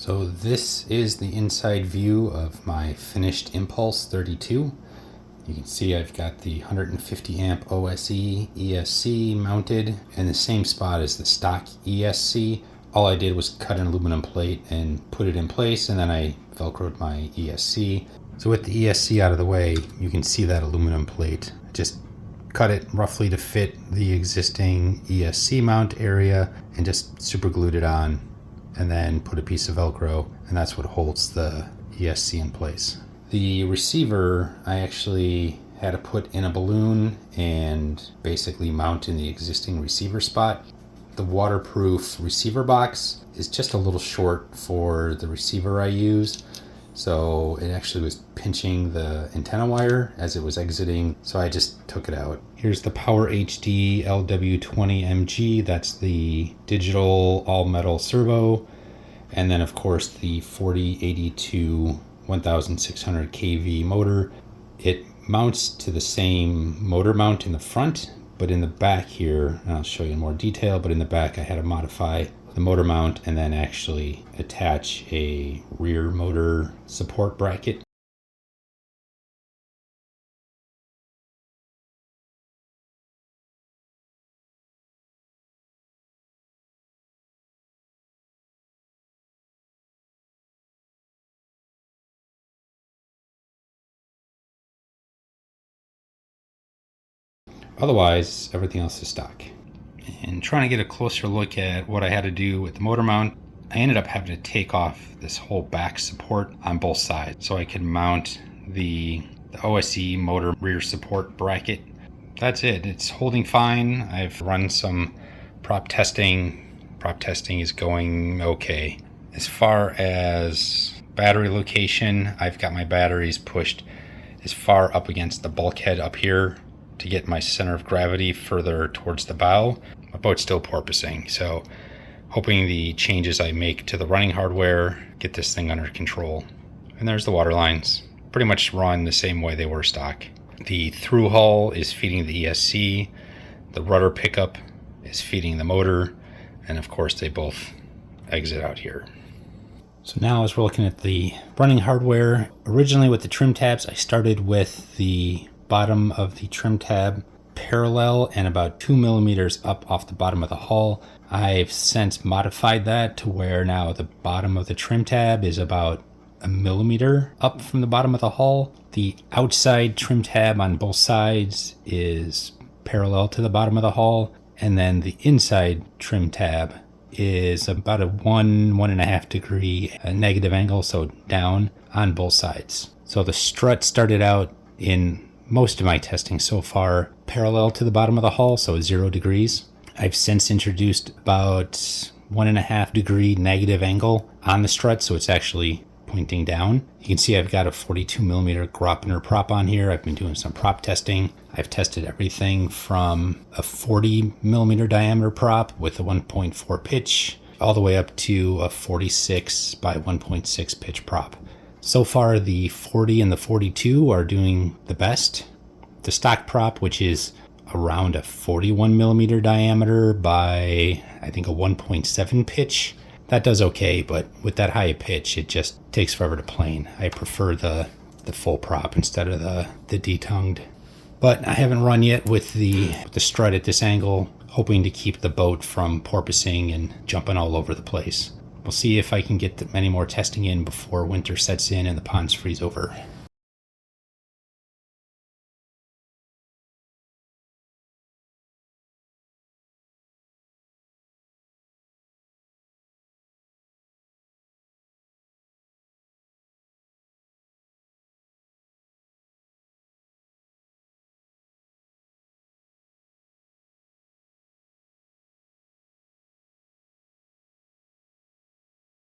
So this is the inside view of my finished Impulse 32. You can see I've got the 150 amp OSE ESC mounted in the same spot as the stock ESC. All I did was cut an aluminum plate and put it in place, and then I velcroed my ESC. So with the ESC out of the way, you can see that aluminum plate. Just cut it roughly to fit the existing ESC mount area and just super glued it on, and then put a piece of Velcro, and that's what holds the ESC in place. The receiver, I actually had to put in a balloon and basically mount in the existing receiver spot. The waterproof receiver box is just a little short for the receiver I use, so it actually was pinching the antenna wire as it was exiting, so I just took it out. Here's the Power HD LW20MG, that's the digital all-metal servo, and then of course the 4082 1600 kV motor. It mounts to the same motor mount in the front, but in the back here, and I'll show you in more detail, but in the back I had to modify the motor mount and then actually attach a rear motor support bracket. Otherwise, everything else is stock. And trying to get a closer look at what I had to do with the motor mount, I ended up having to take off this whole back support on both sides so I could mount the OSE motor rear support bracket. That's it. It's holding fine. I've run some prop testing. Prop testing is going okay. As far as battery location, I've got my batteries pushed as far up against the bulkhead up here to get my center of gravity further towards the bow. My boat's still porpoising, so hoping the changes I make to the running hardware get this thing under control. And there's the water lines, pretty much run the same way they were stock. The through hull is feeding the ESC, the rudder pickup is feeding the motor, and of course they both exit out here. So now as we're looking at the running hardware, originally with the trim tabs, I started with the bottom of the trim tab parallel and about 2 millimeters up off the bottom of the hull. I've since modified that to where now the bottom of the trim tab is about 1 millimeter up from the bottom of the hull. The outside trim tab on both sides is parallel to the bottom of the hull, and then the inside trim tab is about a 1.5 degree negative angle, so down on both sides. So the strut started out in most of my testing so far parallel to the bottom of the hull, so 0 degrees. I've since introduced about 1.5 degree negative angle on the strut, so it's actually pointing down. You can see I've got a 42 millimeter Grosvenor prop on here. I've been doing some prop testing. I've tested everything from a 40 millimeter diameter prop with a 1.4 pitch all the way up to a 46 by 1.6 pitch prop. So far, the 40 and the 42 are doing the best. The stock prop, which is around a 41 millimeter diameter by, I think, a 1.7 pitch, that does okay, but with that high pitch, it just takes forever to plane. I prefer the full prop instead of the detongued. But I haven't run yet with the strut at this angle, hoping to keep the boat from porpoising and jumping all over the place. We'll see if I can get many more testing in before winter sets in and the ponds freeze over.